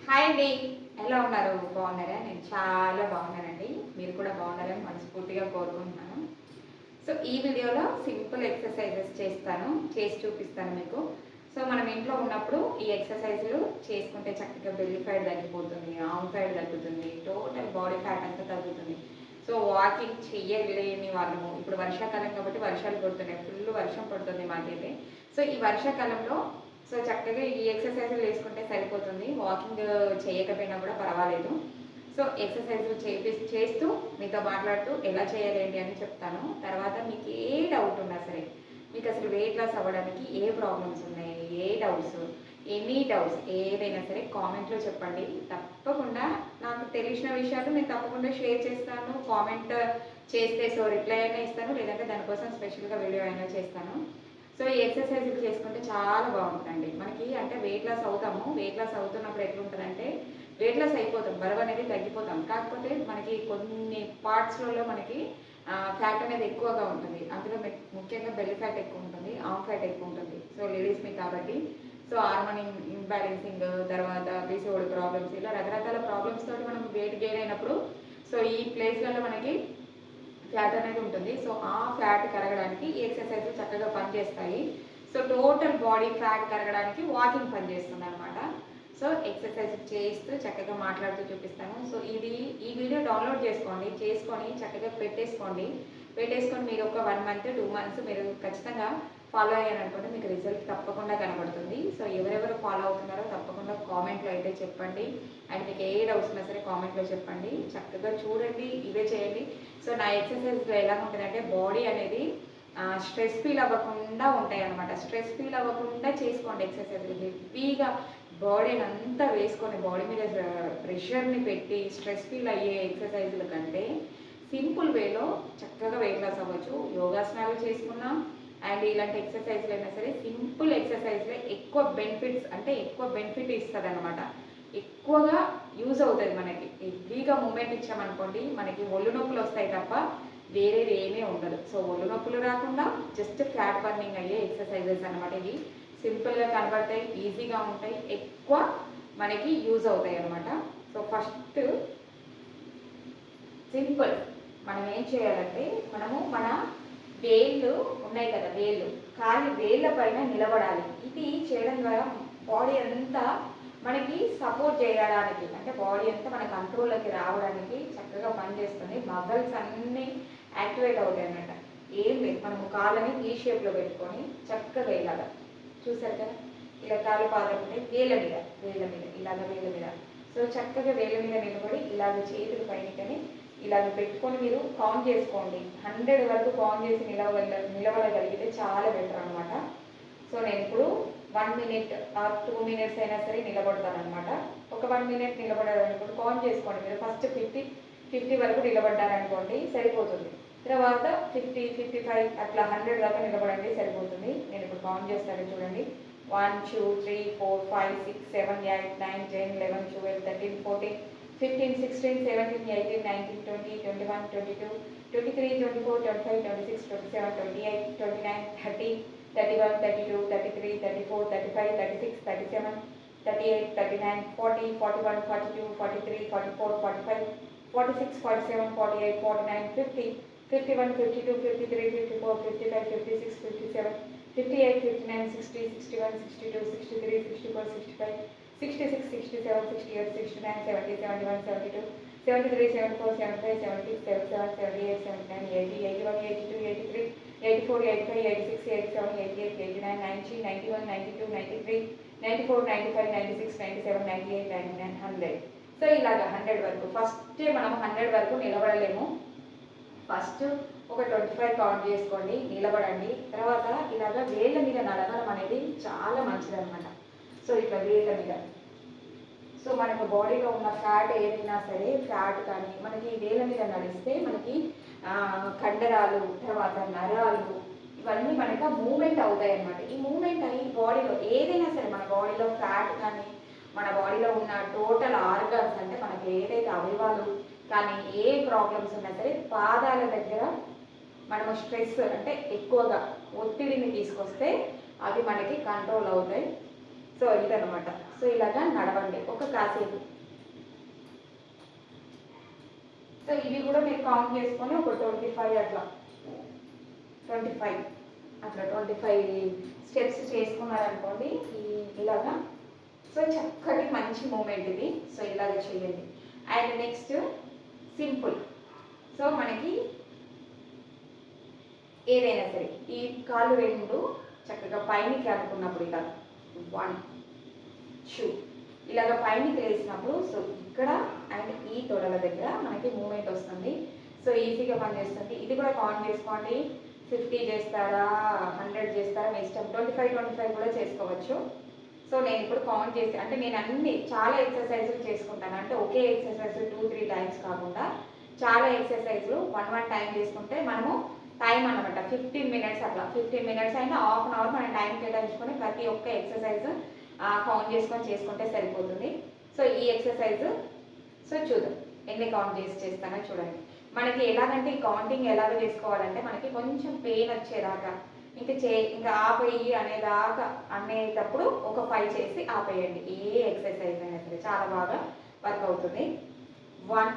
Hi అండి, ఎలా ఉన్నారు? బాగున్నారా? నేను చాలా బాగున్నానండి. మీరు కూడా బాగున్నారని మనస్ఫూర్తిగా కోరుకుంటున్నాను. సో ఈ వీడియోలో సింపుల్ ఎక్సర్సైజెస్ చేసి చూపిస్తాను మీకు. సో మనం ఇంట్లో ఉన్నప్పుడు ఈ ఎక్సర్సైజులు చేసుకుంటే చక్కగా బెల్లీ ఫ్యాట్ తగ్గిపోతుంది, ఆర్మ్ ఫ్యాట్ తగ్గుతుంది, టోటల్ బాడీ ఫ్యాట్ అంతా తగ్గుతుంది. సో వాకింగ్ చెయ్యలేని వాళ్ళము, ఇప్పుడు వర్షాకాలం కాబట్టి వర్షాలు పడుతున్నాయి, ఫుల్ వర్షం పడుతుంది మాకైతే. సో ఈ వర్షాకాలంలో చక్కగా ఈ ఎక్సర్సైజులు వేసుకుంటే సరిపోతుంది. వాకింగ్ చేయకపోయినా కూడా పర్వాలేదు. సో ఎక్సర్సైజులు చేస్తూ మీతో మాట్లాడుతూ ఎలా చేయాలి ఏంటి అని చెప్తాను. తర్వాత మీకు ఏ డౌట్ ఉన్నా సరే, మీకు అసలు వెయిట్ లాస్ అవ్వడానికి ఏ ప్రాబ్లమ్స్ ఉన్నాయి, ఏ డౌట్స్, ఎనీ డౌట్స్ ఏదైనా సరే కామెంట్లో చెప్పండి. తప్పకుండా నాకు తెలిసిన విషయాలు నేను తప్పకుండా షేర్ చేస్తాను. కామెంట్ చేస్తే రిప్లై అయినా ఇస్తాను, లేదంటే దానికోసం స్పెషల్గా వీడియో అయినా చేస్తాను. సో ఈ ఎక్సర్సైజులు చేసుకుంటే చాలా బాగుంటుందండి. మనకి అంటే వెయిట్ లాస్ అవుతాము. వెయిట్ లాస్ అవుతున్నప్పుడు ఎట్లుంటుందంటే వెయిట్ లాస్ అయిపోతాం, బరువు అనేది తగ్గిపోతాం. కాకపోతే మనకి కొన్ని పార్ట్స్లలో మనకి ఫ్యాట్ అనేది ఎక్కువగా ఉంటుంది. అందులో ముఖ్యంగా బెల్లి ఫ్యాట్ ఎక్కువ ఉంటుంది, ఆర్మ్ ఫ్యాట్ ఎక్కువ ఉంటుంది. సో లేడీస్ని కాబట్టి హార్మోన్ ఇంబ్యాలెన్సింగ్, తర్వాత పీసీఓడి ప్రాబ్లమ్స్, ఇలా రకరకాల ప్రాబ్లమ్స్ తోటి మనం వెయిట్ గెయిన్ అయినప్పుడు ఈ ప్లేస్లలో మనకి ఫ్యాట్ అనేది ఉంటుంది. సో ఆ ఫ్యాట్ కరగడానికి ఈ ఎక్సర్సైజ్లు చక్కగా పనిచేస్తాయి. సో టోటల్ బాడీ ఫ్యాట్ కరగడానికి వాకింగ్ పనిచేస్తుంది అనమాట. సో ఎక్సర్సైజ్ చేస్తూ చక్కగా మాట్లాడుతూ చూపిస్తాను. సో ఈ వీడియో డౌన్లోడ్ చేసుకొని చక్కగా పెట్టేసుకొని మీరు ఒక 1 month 2 months మీరు ఖచ్చితంగా ఫాలో అయ్యారనుకోండి, మీకు రిజల్ట్ తప్పకుండా కనబడుతుంది. సో ఎవరెవరు ఫాలో అవుతున్నారో తప్పకుండా కామెంట్లో అయితే చెప్పండి. అండ్ మీకు ఏ డౌట్స్ ఉన్నా సరే కామెంట్లో చెప్పండి. చక్కగా చూడండి, ఇవే చేయండి. సో నా ఎక్సర్సైజ్లో ఎలా ఉంటుందంటే బాడీ అనేది స్ట్రెస్ ఫీల్ అవ్వకుండా ఉంటాయి అనమాట. స్ట్రెస్ ఫీల్ అవ్వకుండా చేసుకోండి ఎక్సర్సైజ్లు. హెవీగా బాడీని అంతా వేసుకొని బాడీ మీద ప్రెషర్ని పెట్టి స్ట్రెస్ ఫీల్ అయ్యే ఎక్సర్సైజుల కంటే సింపుల్ వేలో చక్కగా వెయిట్ లాస్ అవ్వచ్చు. యోగాసనాలు చేసుకున్నా అండ్ ఇలాంటి ఎక్సర్సైజ్లు అయినా సరే సింపుల్ ఎక్సర్సైజ్లే ఎక్కువ బెనిఫిట్ ఇస్తుంది అనమాట. ఎక్కువగా యూజ్ అవుతుంది మనకి. హెవీగా మూమెంట్ ఇచ్చామనుకోండి, మనకి ఒళ్ళు నొప్పులు వస్తాయి తప్ప వేరేది ఏమీ ఉండదు. సో ఒళ్ళు నొప్పులు రాకుండా జస్ట్ ఫ్యాట్ బర్నింగ్ అయ్యే ఎక్సర్సైజెస్ అనమాట. ఇవి సింపుల్గా కనబడతాయి, ఈజీగా ఉంటాయి, ఎక్కువ మనకి యూజ్ అవుతాయి అనమాట. సో ఫస్ట్ సింపుల్ మనం ఏం చేయాలంటే, మనము మన వేళ్ళు ఉన్నాయి కదా, కాలి వేళ్ళ పైన నిలబడాలి. ఇది చేయడం ద్వారా బాడీ అంతా మనకి సపోర్ట్ చేయడానికి, అంటే బాడీ అంతా మన కంట్రోల్లోకి రావడానికి చక్కగా పనిచేస్తుంది. మజిల్స్ అన్నీ యాక్టివేట్ అవుతాయి అన్నమాట. ఏం లేదు, మనము కాళ్ళని ఈ షేప్లో పెట్టుకొని చక్కగా ఇలాగ చూసారు కదా, ఇలా కాలు పాదం ఉంటే వేళ్ళ మీద సో చక్కగా వేళ్ళ మీద నిలబడి ఇలాగ చేతులు పైన ఇలాగ పెట్టుకొని మీరు కౌంట్ చేసుకోండి. 100 వరకు కౌంట్ చేసి నిలబడగలిగితే చాలా బెటర్ అనమాట. సో నేను ఇప్పుడు 1 minute ఆర్ 2 minutes అయినా సరే నిలబడతాను అనమాట. ఒక 1 minute నిలబడాలనుకోండి, కౌంట్ చేసుకోండి. మీరు ఫస్ట్ 50 వరకు నిలబడ్డారనుకోండి సరిపోతుంది. తర్వాత 50, 55 అట్లా 100 దాకా నిలబడండి, సరిపోతుంది. నేను ఇప్పుడు కౌంట్ చేస్తాను చూడండి. 1, 2, 3, 4, 5, 6, 7, 8, 9, 10, 11, 12, 13, 14, 15, 16, 17, 18, 19, 20, 21, 22, 23, 24, 25, 26, 27, 28, 29, 30, 31, 32, 33, 34, 35, 36, 37, 38, 39, 40, 41, 42, 43, 44, 45, 46, 47, 48, 49, 50, 51, 52, 53, 54, 55, 56, 57, 58, 59, 60, 61, 62, 63, 64, 65, 66, 67, 68, 69, 70, 71, 72, 73, 74, 75, 76, 77, 78, 79, 80, 81, 82, 83, 84, 85, 86, 87, 88, 89, 90, 91, 92, 93, 94, 95, 96, 97, 98, 99, 100. సో ఇలాగ 100 వరకు. ఫస్ట్ మనం 100 వరకు నిలబడలేము. ఫస్ట్ ఒక 25 కౌంట్ చేసుకోండి, నిలబడండి. తర్వాత ఇలాగ వేళ్ళ మీద నడవడం అనేది చాలా మంచిది అనమాట. సో ఇట్లా వేళ్ళ మీద, సో మనకు బాడీలో ఉన్న ఫ్యాట్ ఏదైనా సరే, ఫ్యాట్ కానీ మనకి వేళ్ళ మీద నడిస్తే మనకి కండరాలు, తర్వాత నరాలు, ఇవన్నీ మనకు మూమెంట్ అవుతాయి అన్నమాట. ఈ మూమెంట్ అయ్యి బాడీలో ఏదైనా సరే, మన బాడీలో ఫ్యాట్ కానీ మన బాడీలో ఉన్న టోటల్ ఆర్గాన్స్, అంటే మనకి ఏదైతే అవయవాలు కానీ ఏ ప్రాబ్లమ్స్ ఉన్నా సరే, పాదాల దగ్గర మనము స్ట్రెస్ అంటే ఎక్కువగా ఒత్తిడిని తీసుకొస్తే అవి మనకి కంట్రోల్ అవుతాయి. సో ఇదనమాట. సో ఇలాగా నడవండి ఒక కాసేపు. సో ఇవి కూడా మీరు కౌంట్ చేసుకొని ఒక 25 అట్లా 25 అట్లా 25 స్టెప్స్ చేసుకున్నారనుకోండి ఇలాగా. సో చక్కటి మంచి మూమెంట్ ఇది. సో ఇలాగ చేయండి. And next simple. సో మనకి ఏదైనా సరే ఈ కాళ్ళు రెండు చక్కగా పైనకి అనుకున్నప్పుడు ఇలా 1 2 ఇలాగ పైనకి వేసినప్పుడు సో ఇక్కడ అండ్ ఈ తొడల దగ్గర మనకి మూమెంట్ వస్తుంది. సో ఈజీగా పనిచేస్తుంది. ఇది కూడా కౌంట్ చేసుకోండి. 50 చేస్తారా 100 చేస్తారా మీ ఇష్టం. 25 కూడా చేసుకోవచ్చు. సో నేను ఇప్పుడు కౌంట్ చేసి అంటే నేను అన్ని చాలా ఎక్సర్సైజులు చేసుకుంటాను. అంటే ఒకే ఎక్సర్సైజ్ 2-3 టైమ్స్ కాకుండా చాలా ఎక్సర్సైజులు 1 టైం చేసుకుంటే మనము టైం అనమాట 15 మినిట్స్ అట్లా 15 మినిట్స్ అయినా హాఫ్ అన్ అవర్ మనం టైం కేటాయించుకొని ప్రతి ఒక్క ఎక్సర్సైజ్ కౌంట్ చేసుకుంటే సరిపోతుంది. సో ఈ ఎక్సర్సైజ్ సో చూద్దాం ఎన్ని కౌంట్ చేస్తానో చూడండి. మనకి ఎలాగంటే ఈ కౌంటింగ్ ఎలాగ చేసుకోవాలంటే మనకి కొంచెం పెయిన్ వచ్చేదాకా ఇంకా ఆపేయి అనేటప్పుడు ఒక 5 చేసి ఆపేయండి. ఏ ఎక్సర్సైజ్ అయినా సరే చాలా బాగా వర్క్ అవుతుంది. 1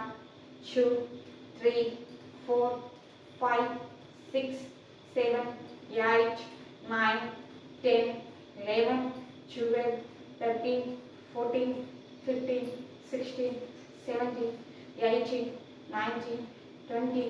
2 3 4 5 6 7 8 9 10 11 12 13 14 15 16 17 18 19 20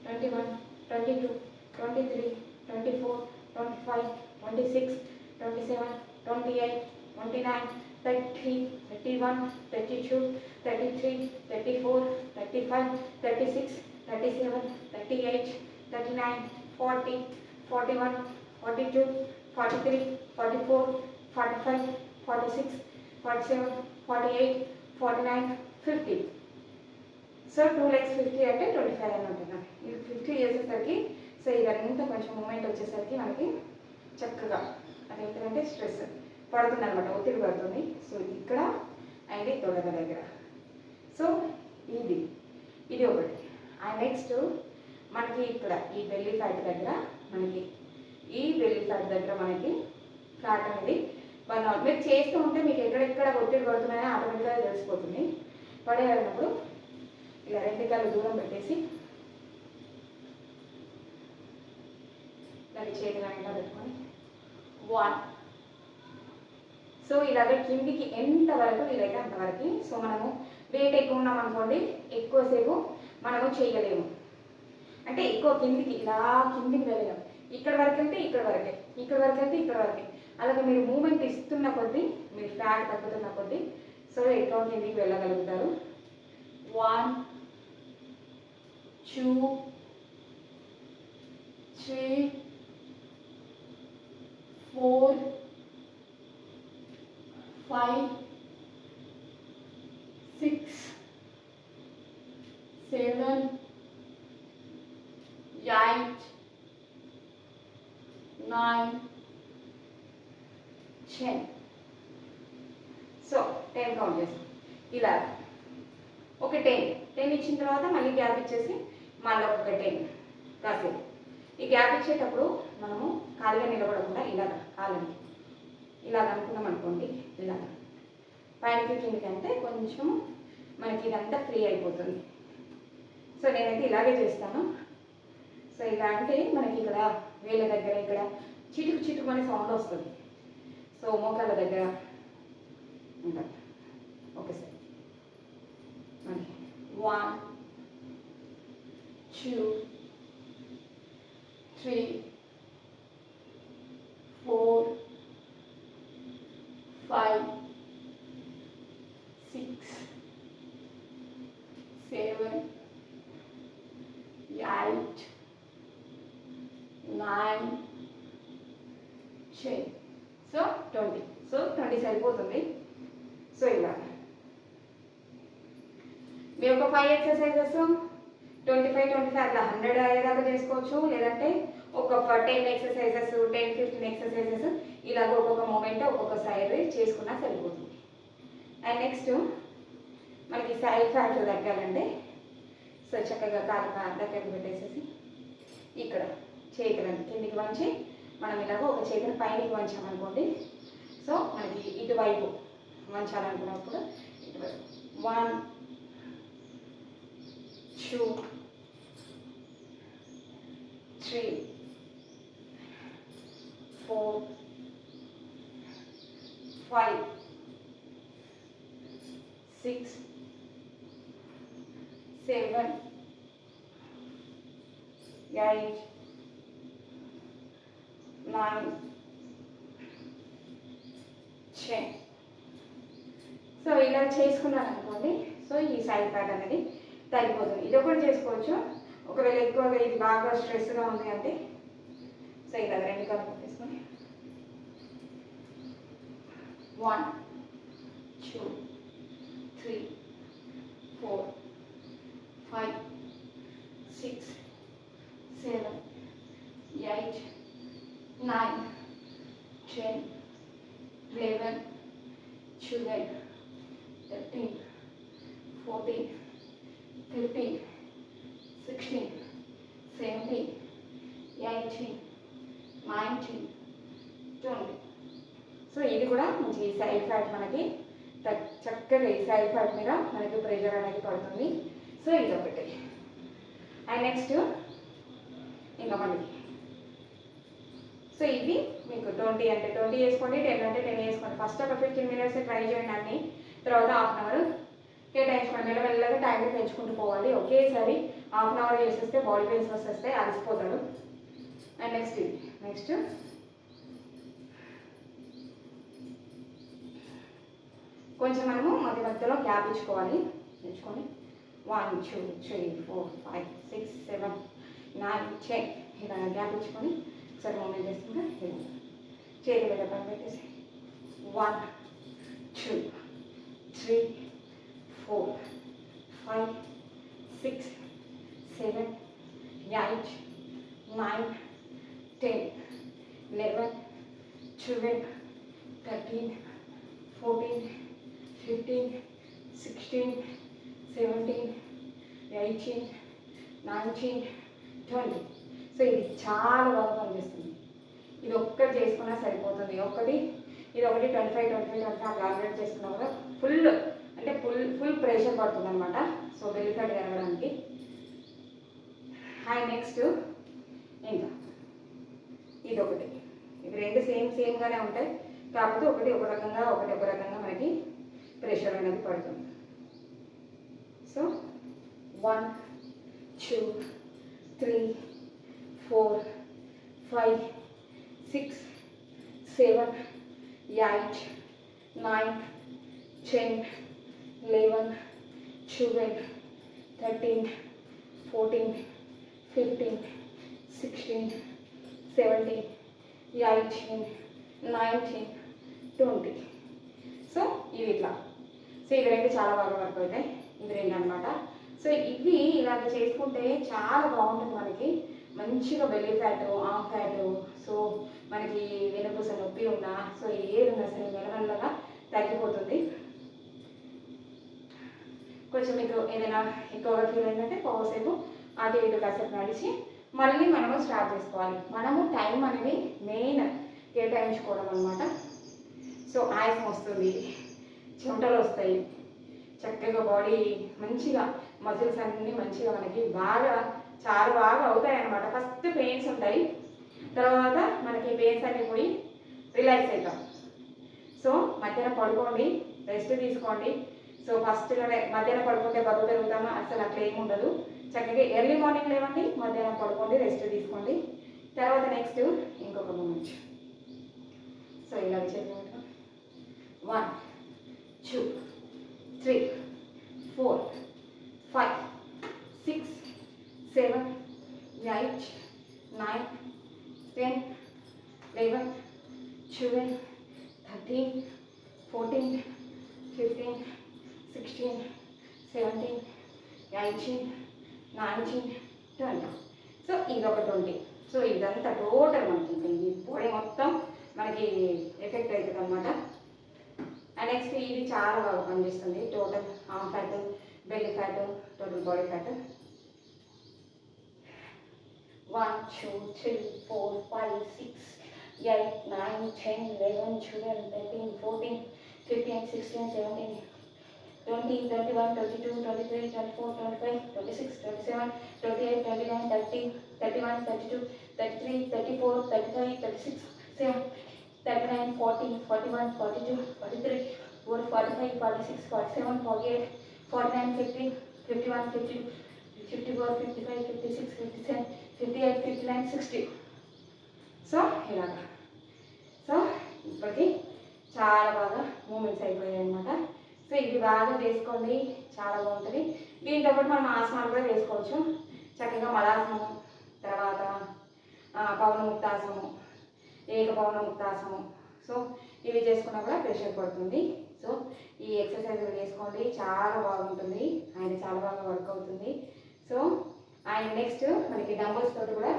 21 22 23 24 25 26 27 28 29 30 31 32 33 34 35 36 37 38 39 40 41 42 43 44 45 46 47 48 49 50. సో 2 legs 50 అంటే 25 అని ఉంటుంది. ఇది 50 చేసేసరికి సో ఇదంతా కొంచెం మూమెంట్ వచ్చేసరికి మనకి చక్కగా అదేంటంటే స్ట్రెస్ పడుతుంది అనమాట, ఒత్తిడి పడుతుంది. సో ఇక్కడ అండ్ తొడల దగ్గర. సో ఇది ఒకటి. అండ్ నెక్స్ట్ మనకి ఇక్కడ ఈ బెల్లీ ఫ్యాట్ దగ్గర మనకి ఫ్యాట్ అనేది బర్న్ అవుట్. మీరు చేస్తూ ఉంటే మీకు ఎక్కడెక్కడ ఒత్తిడి పడుతున్నాయో ఆటోమేటిక్గా తెలిసిపోతుంది. పడేటప్పుడు ఇలా 2 కాళ్ళు దూరం పెట్టేసి దాని చేతులు వెంట పెట్టుకొని 1. సో ఇలాగ కిందికి ఎంతవరకు వీలైతే అంతవరకు. సో మనము వెయిట్ ఎక్కువ ఉన్నాం అనుకోండి ఎక్కువసేపు మనము చేయలేము. అంటే ఎక్కువ కిందికి వెళ్ళలేము. ఇక్కడ వరకు వెళ్తే ఇక్కడ వరకే. అలాగే మీరు మూమెంట్ ఇస్తున్న కొద్దీ మీరు ఫ్యాట్ తగ్గుతున్న కొద్దీ సో ఎక్కువ కిందికి వెళ్ళగలుగుతారు. 1 2 3 4 5 6 7 8 9 10. సో 10 కౌంట్ చేస్తాం. ఇలా ఒక 10 ఇచ్చిన తర్వాత మళ్ళీ గ్యాప్ ఇచ్చేసి మళ్ళీ ఒక 10 కాసేపు. ఈ గ్యాప్ ఇచ్చేటప్పుడు మనము ఖాళీగా నిలబడకుండా కాళ్ళని ఇలాగ అనుకున్నాం అనుకోండి. ఇలాగ పైనకి కిందకి అంటే కొంచెం మనకి ఇదంతా ఫ్రీ అయిపోతుంది. సో నేనైతే ఇలాగే చేస్తాను. సో ఇలా అంటే మనకి ఇక్కడ వేళ్ళ దగ్గర ఇక్కడ చిటుకు అనే సౌండ్ వస్తుంది. సో మోకాళ్ళ దగ్గర ఉంటుంది. ఒకసారి 1 2 3 4 5 6 7 8 9 10. సో 20. సో 20 సరిపోతుంది. సో ఇలా మీరు ఒక 5 ఎక్సర్సైజెస్ 25 అట్లా 100 అయ్యేదాకా చేసుకోవచ్చు. లేదంటే ఒక 10 ఎక్సర్సైజెస్ 10-15 ఎక్సర్సైజెస్ ఇలాగ ఒక్కొక్క మూమెంట్ ఒక్కొక్క సైడ్ చేసుకున్నా సరిపోతుంది. అండ్ నెక్స్ట్ మనకి సైడ్ ఫ్యాట్ తగ్గాలంటే సో చక్కగా కాలు దగ్గర పెట్టేసేసి ఇక్కడ చేతులను కిందికి వంచి మనం ఇలాగ ఒక చేతిని పైనకి వంచామనుకోండి. సో మనకి ఇటువైపు వంచాలనుకున్నప్పుడు 1 2 3 4 5 6 7 8 9 10. సో ఇలా చేసుకున్నాను అనుకోండి. సో ఈ సైడ్ పార్ట్ అనేది తగ్గిపోతుంది. ఇది ఒకటి చేసుకోవచ్చు. ఒకవేళ ఎక్కువగా ఇది బాగా స్ట్రెస్గా ఉంది అంటే సో ఇలా రెండు కలుపు తీసుకొని 1 2 3 4 5 6 7 8 9 10 11 12 13 14 15 16 17 18 19 20. సో ఇది కూడా మంచి ఈ సైడ్ ఫ్యాట్ మనకి చక్కగా ఈ సైడ్ ఫ్యాట్ మీద మనకి ప్రెషర్ అనేది పడుతుంది. సో ఇది ఒకటి. అండ్ నెక్స్ట్ ఇంకా మనకి సో ఇవి మీకు 20 అంటే 20 వేసుకోండి, 10 అంటే 10 వేసుకోండి. ఫస్ట్ ఒక 15 మినిట్స్ ట్రై చేయండి అన్ని, తర్వాత హాఫ్ అన్ అవర్ కేటాయించుకోండి. మెల్లమెల్లగా టైంని పెంచుకుంటూ పోవాలి. ఒకేసారి హాఫ్ అన్ అవర్ చేసేస్తే బాడీ పెయిన్స్ వస్తే అలసిపోతాడు. అండ్ నెక్స్ట్ ఇది నెక్స్ట్ కొంచెం మనము మధ్య మధ్యలో గ్యాప్ ఇచ్చుకోవాలి. ఇచ్చుకొని 1 2 3 4 5 6 7 9 10 ఇలా గ్యాప్ ఇచ్చుకొని ఒకసారి మూమెంట్ చేసుకుంటే చేతి మీద పని పెట్టేసి 1 2 3 4 5 6 7 8 9 10 11 12 13 14 15 16 17 18 19 20. సో ఇది చాలా బాగా పనిచేస్తుంది. ఇది ఒక్కటి చేసుకున్నా సరిపోతుంది. ఇది ఒకటి 25 అట్లా ఆల్రెడీ చేసుకున్నా కూడా ఫుల్ అంటే ఫుల్ ప్రెషర్ పడుతుంది అనమాట. సో బెల్లి ఫ్యాట్ పెరగడానికి. అండ్ నెక్స్ట్ ఇంకా ఇది ఒకటి. ఇది రెండు సేమ్గానే ఉంటాయి, కాకపోతే ఒకటి ఒక రకంగా మనకి ప్రెషర్ అనేది పడుతుంది. సో 1 2 3 4 5 6 7 8 9 10 11 12 13 14 15 16 17 18 19 20. సో ఇవి ఇట్లా. సో ఇవి రెండు చాలా బాగా వర్క్ అవుతాయి. ఇవి రెండు అనమాట. సో ఇవి ఇలాగ చేసుకుంటే చాలా బాగుంటుంది. మనకి మంచిగా బెల్లీ ఫ్యాట్, ఆమ్ ఫ్యాట్, సో మనకి వెనుపూస నొప్పి ఉన్నా, సో ఏది ఉన్నా సరే మెల్లమెల్లగా తగ్గిపోతుంది. కొంచెం మీకు ఏదైనా ఎక్కువగా ఫీల్ అయిందంటే పోసేపు అటు ఇటు కాసేపు నడిచి మళ్ళీ మనము స్టార్ట్ చేసుకోవాలి. మనము టైం అనేది మెయిన్ కేటాయించుకోవడం అనమాట. సో ఆయాసం వస్తుంది, చెమటలు వస్తాయి, చక్కగా బాడీ మంచిగా మజిల్స్ అన్నీ మంచిగా మనకి చాలా బాగా అవుతాయి అన్నమాట. ఫస్ట్ పెయిన్స్ ఉంటాయి, తర్వాత మనకి పెయిన్స్ అన్నీ పోయి రిలాక్స్ అవుతాం. సో మధ్యాహ్నం పడుకోండి, రెస్ట్ తీసుకోండి. సో ఫస్ట్ మధ్యాహ్నం పడుకుంటే బరువు పెరుగుతామా, అసలు అట్లా ఏమి ఉండదు. చక్కగా ఎర్లీ మార్నింగ్ లేవండి, మధ్యాహ్నం పడుకోండి, రెస్ట్ తీసుకోండి. తర్వాత నెక్స్ట్ ఇంకొక మూమెంట్. సో ఇలా చేద్దాం. 1 2 3 4 5 6 7 8 9 10 11 12 13 14 15 16 17 18 19 20. సో ఇదొక 20. సో ఇదంతా టోటల్ మనకి ఈ బాడీ మొత్తం మనకి ఎఫెక్ట్ అవుతుంది అనమాట. అండ్ నెక్స్ట్ ఇది చాలా బాగా పనిచేస్తుంది. Total arm fat, belly fat, total body fat. 1 2 3 4 5 6 8 9 10 11 12 13 14 15, 16, 17, 20, 21, 22, 23, 24, 25, 26, 27, 28, 29, 30, 31, 32, 33, 34, 35, 36, 7, 39, 40, 41, 42, 43, 45, 46, 47, 48, 49, 50, 51, 52, 54, 55, 56, 57, 58, 59, 60. So ఇలాగా. సో ఇప్పటికి చాలా బాగా మూమెంట్స్ అయిపోయాయి అనమాట. సో ఇది బాగా చేసుకోండి, చాలా బాగుంటుంది. దీంతో పాటు మనం ఆసనాలు కూడా వేసుకోవచ్చు చక్కగా. మలాసనము, తర్వాత పవనముక్తాసనము, ఏకపవనముక్తాసనము. సో ఇవి చేసుకున్నా కూడా ప్రెషర్ పడుతుంది. సో ఈ ఎక్సర్సైజ్లు చేసుకోండి, చాలా బాగుంటుంది అండ్ చాలా బాగా వర్క్ అవుతుంది. సో అండ్ నెక్స్ట్ మనకి డంబుల్స్ తోటి కూడా,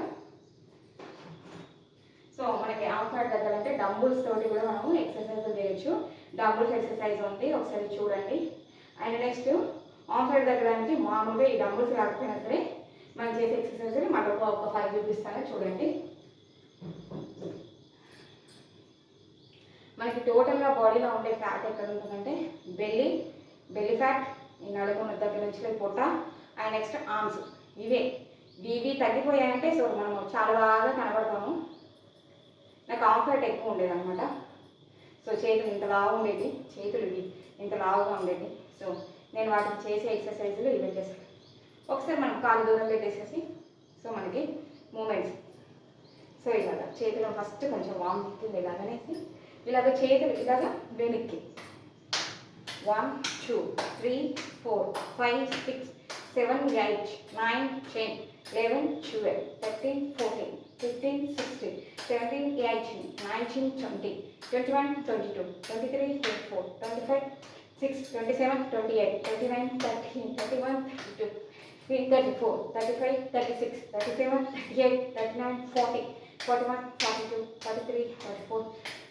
సో మనకి ఆర్మ్ ఫ్లాట్ తగ్గాలంటే డంబుల్స్ తోటి కూడా మనము ఎక్సర్సైజ్ చేయొచ్చు. డంబుల్స్ ఎక్సర్సైజ్ ఉంది, ఒకసారి చూడండి. అండ్ నెక్స్ట్ ఆర్మ్ ఫ్లాట్ తగ్గడానికి మామూలుగా ఈ డంబుల్స్ కాకపోయినా సరే మనం చేసే ఎక్సర్సైజ్ మళ్ళీ ఒక 5 చూపిస్తాను చూడండి. మనకి టోటల్గా బాడీలో ఉండే ఫ్యాట్ ఎక్కడ ఉంటుందంటే బెల్లి ఫ్యాట్, ఈ నడుము దగ్గర నుంచి పొట్ట, అండ్ నెక్స్ట్ ఆర్మ్స్. ఇవి తగ్గిపోయాయంటే సో మనము చాలా బాగా కనబడతాము. నాకు ఆర్మ్ ఫ్యాట్ ఎక్కువ ఉండేది అనమాట. సో చేతులు ఇంత లావు ఉండేది, చేతులు ఇంత లావుగా ఉండేది. సో నేను వాటికి చేసే ఎక్సర్సైజులు ఇవే చేస్తాను. ఒకసారి మనం కాలు దూరం పెట్టేసేసి సో మనకి మూమెంట్స్. సో ఇలాగ చేతులు ఫస్ట్ కొంచెం వామ్ అవుతుంది ఇలాగనేసి ఇలాగ చేతులు ఇలాగ వెనక్కి 1, 2, 3, 4, 5, 6, 7, 8, 9, 10, 11, 12, 13, 14, 15, 16, 17, 18, 19, 20, 21, 22, 23, 24, 25, 6, 27, 28, 29, 30, 31, 32, 34, 35, 36, 37, 38, 39, 40, 41, 42, 43, 44,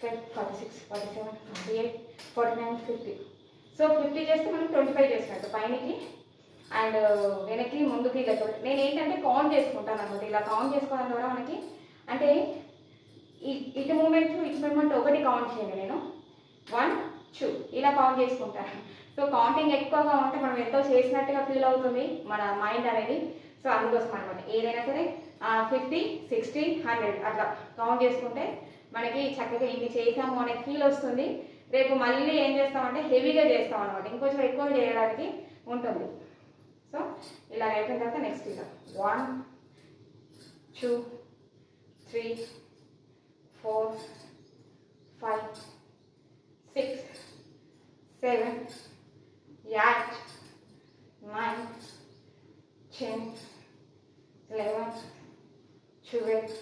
46, 47, 48, 49, 50. సో 50 చేస్తే మనం 25 చేసినట్టు పైనకి అండ్ వెనక్కి ముందుకి లెక్క. నేను ఏంటంటే కౌంట్ చేసుకుంటాను అనమాట. ఇలా కౌంట్ చేసుకోవడం ద్వారా మనకి అంటే ఇటు మూమెంట్ ఒకటి కౌంట్ చేయండి. నేను 1, 2 ఇలా కౌంట్ చేసుకుంటాను. సో కౌంటింగ్ ఎక్కువగా ఉంటే మనం ఎంతో చేసినట్టుగా ఫీల్ అవుతుంది మన మైండ్ అనేది. సో అందుకోసం అనమాట ఏదైనా సరే 50, 60, 100 అట్లా కౌంట్ చేసుకుంటే మనకి చక్కగా ఇన్ని చేసాము అనే ఫీల్ వస్తుంది. రేపు మళ్ళీ ఏం చేస్తామంటే హెవీగా చేస్తాం అనమాట, ఇంకొంచెం ఎక్కువ చేయడానికి ఉంటుంది. సో ఇలా అయిపోయిన తర్వాత నెక్స్ట్ ఇలా 1, 2, 3, 4, 5, 6, 7, 8, 9, 10, 11, 12,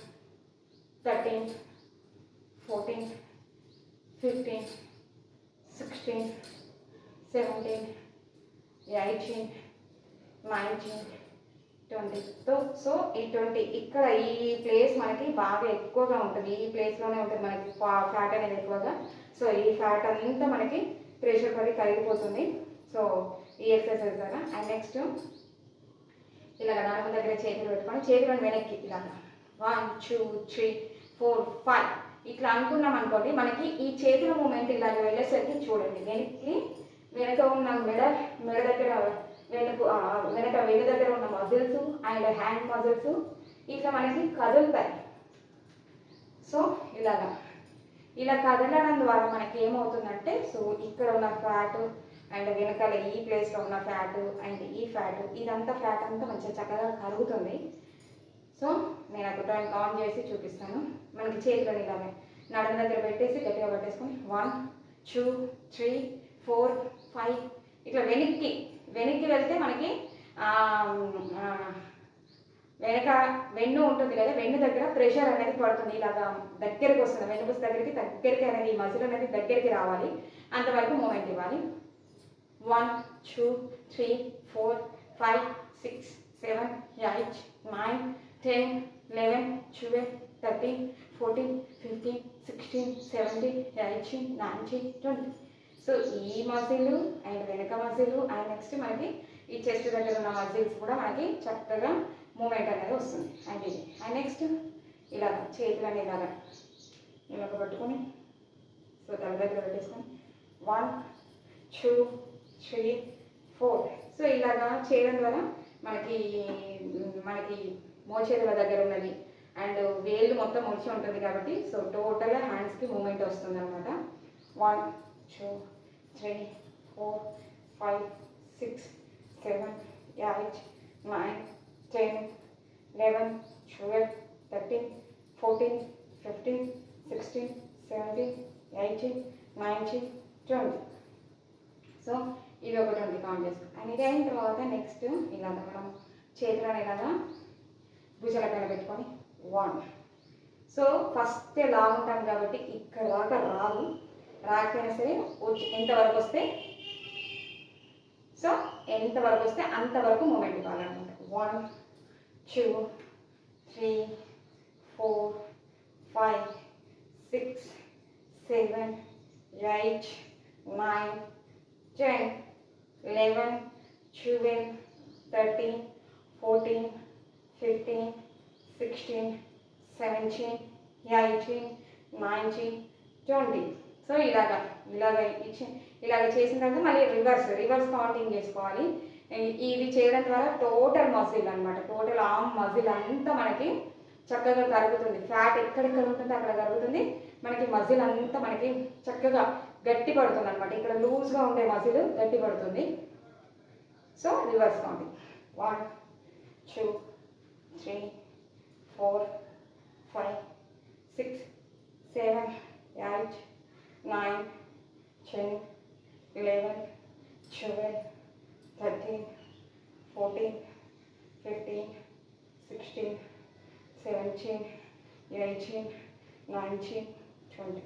13, 14, 15, 16, 17, 18, 19, 20. సో ఈ 20 ఇక్కడ ఈ ప్లేస్ మనకి బాగా ఎక్కువగా ఉంటుంది. ఈ ప్లేస్లోనే ఉంటుంది మనకి ఫ్యాట్ అనేది ఎక్కువగా. సో ఈ ఫ్యాట్ అంతా మనకి ప్రెషర్ పడి కరిగిపోతుంది. సో ఈ ఎక్సర్సైజ్ ద్వారా. అండ్ నెక్స్ట్ ఇలాగ నడుము దగ్గర చేతులు పెట్టుకొని చేతులను వెనక్కి ఇలాగ 1, 2, 3, 4, 5 ఇట్లా అనుకున్నాం అనుకోండి. మనకి ఈ చేతుల మూమెంట్ ఇలాగ వెళ్ళేసరికి చూడండి వెనక ఉన్న మెడ దగ్గర వెనక వెన్ను దగ్గర ఉన్న మజిల్స్ అండ్ హ్యాండ్ మజిల్స్ ఇట్లా మనకి కదులుతాయి. సో ఇలా కదలడం ద్వారా మనకి ఏమవుతుందంటే సో ఇక్కడ ఉన్న ఫ్యాట్ అండ్ వెనకాల ఈ ప్లేస్లో ఉన్న ఫ్యాట్ అండ్ ఈ ఫ్యాట్ ఇదంతా ఫ్యాట్ అంతా మంచిగా చక్కగా కరుగుతుంది. సో నేను ఒక టైం కౌంట్ చేసి చూపిస్తాను. మనకి చేతులను ఇలాగే నడుము దగ్గర పెట్టేసి గట్టిగా పట్టేసుకొని 1, 2, 3, 4, 5 ఇట్లా వెనక్కి వెళ్తే మనకి వెనక వెన్ను ఉంటుంది కదా, వెన్ను దగ్గర ప్రెషర్ అనేది పడుతుంది. ఇలాగా దగ్గరికి వస్తుంది, వెన్నుపూస దగ్గరికి అనేది ఈ మజిల్ అనేది దగ్గరికి రావాలి. అంతవరకు మూమెంట్ ఇవ్వాలి. 1, 2, 3, 4, 5, 6, 7, 8, 9, 10, 11, 12, 13, 14, 15, 16, 17, 18, 19, 20. సో ఈ మజిల్ అండ్ వెనక మజిల్ అండ్ నెక్స్ట్ మనకి ఈ చెస్ట్ దగ్గర ఉన్న మజిల్స్ కూడా మనకి చక్కగా మూమెంట్ అనేది వస్తుంది. అండ్ ఇది అండ్ నెక్స్ట్ ఇలాగ చేతులు అనేది ఇలాగ పట్టుకొని సో తల దగ్గర పెట్టేసుకొని 1 2 3 4. సో ఇలాగా చేయడం ద్వారా మనకి మనకి మోచేతుల దగ్గర ఉన్నది అండ్ వేళ్ళు మొత్తం ముడిచి ఉంటుంది కాబట్టి సో టోటల్గా హ్యాండ్స్కి మూమెంట్ వస్తుంది అనమాట. 1 2 3 4 5 6 7 8 9 10 11 12 13 14 15 16 17 18 19 20. సో ఇవి ఒక 20 కౌంట్ చేసుకో. అండ్ ఇది అయిన తర్వాత నెక్స్ట్ ఇలాగ మనం చేతులను ఇలాగా భుజాల పైన పెట్టుకొని 1. సో ఫస్ట్ లాగుంటాం కాబట్టి ఇక్కడ దాకా రాదు, రాకపోయినా సరే ఎంతవరకు వస్తే సో ఎంతవరకు వస్తే అంతవరకు మూమెంట్ ఇవ్వాలన్నమాట. 1 2 3 4 5 6 7 8 9 10 11 12 13 14 15 16 17 18 19 20. సో ఇలాగ చేసిన తర్వాత మళ్ళీ రివర్స్ కౌంటింగ్ చేసుకోవాలి. ఇది చేయడం ద్వారా టోటల్ మజిల్ అనమాట, టోటల్ ఆర్మ్ మజిల్ అంతా మనకి చక్కగా కరుగుతుంది. ఫ్యాట్ ఎక్కడెక్కడ ఉంటుందో అక్కడ కరుగుతుంది, మనకి మజిల్ అంతా మనకి చక్కగా గట్టి పడుతుంది అనమాట. ఇక్కడ లూజ్గా ఉండే మజిల్ గట్టి పడుతుంది. So reverse counting 1 2 3 4 5 6 7 8 9 10 11 12 13 14 15 16 17 18 19 20.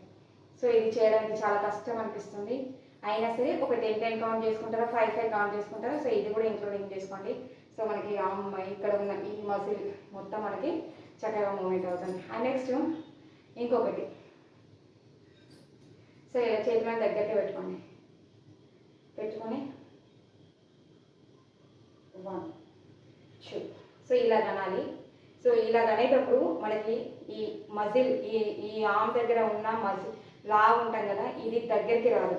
సో ఇది చేయడానికి చాలా కష్టం అనిపిస్తుంది, అయినా సరే ఒక 10 కౌంట్ చేసుకుంటారా, 5 కౌంట్ చేసుకుంటారా. సో ఇది కూడా ఇంక్లూడింగ్ చేసుకోండి. సో మనకి ఇక్కడ ఉన్న ఈ మజిల్ మొత్తం మనకి చక్కగా మూమెంట్ అవుతుంది. అండ్ నెక్స్ట్ ఇంకొకటి, సో ఇలా చేతులను దగ్గరికి పెట్టుకొని 1 2. సో ఇలా కనాలి. సో ఇలా కనేటప్పుడు మనకి ఈ మజిల్ ఈ ఆర్మ్ దగ్గర ఉన్న మజిల్ ఉంటాం కదా, ఇది దగ్గరికి రాదు.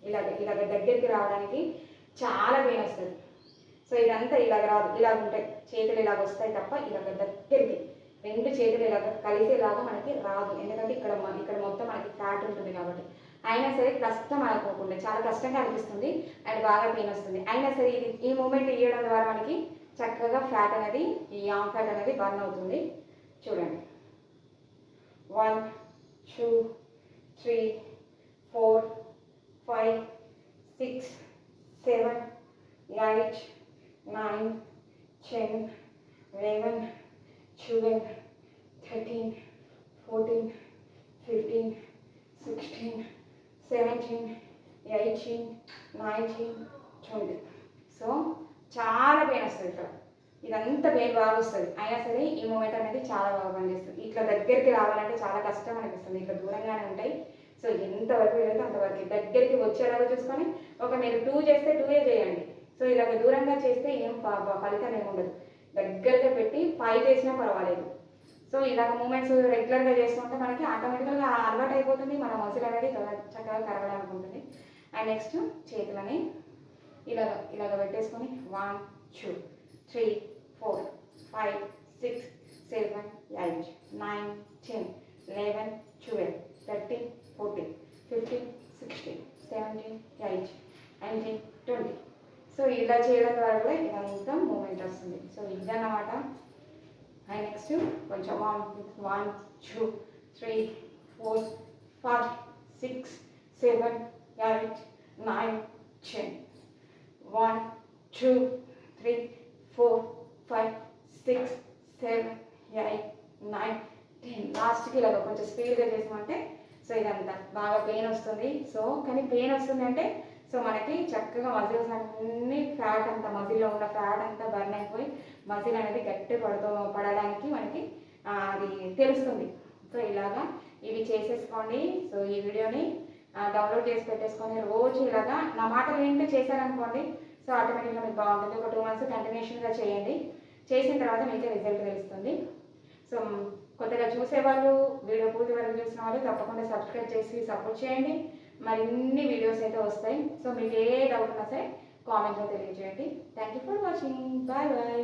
ఇలాగ దగ్గరికి రావడానికి చాలా పెయిన్ వస్తుంది. సో ఇదంతా ఇలాగ రాదు, ఇలాగ ఉంటాయి చేతులు, ఇలాగ వస్తాయి తప్ప ఇలాగ దగ్గరికి 2 చేతులు ఇలాగ కలిసేలాగా మనకి రాదు. ఎందుకంటే ఇక్కడ మొత్తం మనకి ఫ్యాట్ ఉంటుంది కాబట్టి. అయినా సరే కష్టం అనుకోకుండా చాలా కష్టంగా అనిపిస్తుంది అండ్ బాగా పెయిన్ వస్తుంది. అయినా సరే ఈ మూమెంట్ ఇవ్వడం ద్వారా మనకి చక్కగా ఫ్యాట్ అనేది, ఈ ఆర్మ్ ఫ్యాట్ అనేది బర్న్ అవుతుంది. చూడండి 1 2 3 4 5 6 7 8 9 10 11 12 13 14 15 16 17 18 19 20. సో చాలా పెయిన్ వస్తుంది ఇక్కడ, ఇదంతా పెయిన్ బాగా వస్తుంది. అయినా సరే ఈ మూమెంట్ అనేది చాలా బాగా పనిచేస్తుంది. ఇట్లా దగ్గరికి రావాలంటే చాలా కష్టం అనిపిస్తుంది, ఇట్లా దూరంగానే ఉంటాయి. సో ఎంతవరకు వెళ్తే అంతవరకు దగ్గరికి వచ్చేలాగా చూసుకొని మీరు 2 చేస్తే 2 చేయండి. సో ఇలాగ దూరంగా చేస్తే ఏం ఫలితం ఏమి ఉండదు. దగ్గరగా పెట్టి 5 చేసినా పర్వాలేదు. సో ఇలాగ మూమెంట్స్ రెగ్యులర్గా చేస్తుంటే మనకి ఆటోమేటిక్గా అలవాటు అయిపోతుంది, మన మజిల్ అనేది చక్కగా కరగడానికి ఉంటుంది. అండ్ నెక్స్ట్ చేతులని ఇలాగ పెట్టేసుకొని 1 2 3 4 5 6 7 8 9 10 11 12 13 14 15 16 17 18 19 20. సో ఇలా చేయడం ద్వారా కూడా ఇదంతా మూమెంట్ వస్తుంది. సో ఇదన్నమాట. అండ్ నెక్స్ట్ కొంచెం 1 2 3 4 5 6 7 8 9 10 1 2 3 4 5 6 7 8 9 10. లాస్ట్కి ఇలాగ కొంచెం స్పీడ్గా చేసామంటే సో ఇదంతా బాగా పెయిన్ వస్తుంది. సో కానీ పెయిన్ వస్తుంది అంటే సో మనకి చక్కగా మజిల్స్ అన్నీ ఫ్యాట్ అంతా, మజిల్లో ఉన్న ఫ్యాట్ అంతా బర్న్ అయిపోయి మజిల్ అనేది గట్టి పడడానికి మనకి అది తెలుస్తుంది. సో ఇలాగా ఇవి చేసేసుకోండి. సో ఈ వీడియోని డౌన్లోడ్ చేసి పెట్టేసుకొని రోజు ఇలాగా నా మాటలు ఏంటో చేశారనుకోండి, సో ఆటోమేటిక్గా మీకు బాగుంటుంది. ఒక 2 months కంటిన్యూషన్గా చేయండి. చేసిన తర్వాత మీకే రిజల్ట్ తెలుస్తుంది. సో కొత్తగా చూసేవాళ్ళు, వీడియో పూర్తి వరకు చూసిన వాళ్ళు తప్పకుండా సబ్స్క్రైబ్ చేసి సపోర్ట్ చేయండి. మరిన్ని వీడియోస్ అయితే వస్తాయి. సో మీకు ఏ డౌట్ ఉన్నా సరే కామెంట్లో తెలియజేయండి. Thank you for watching. Bye bye.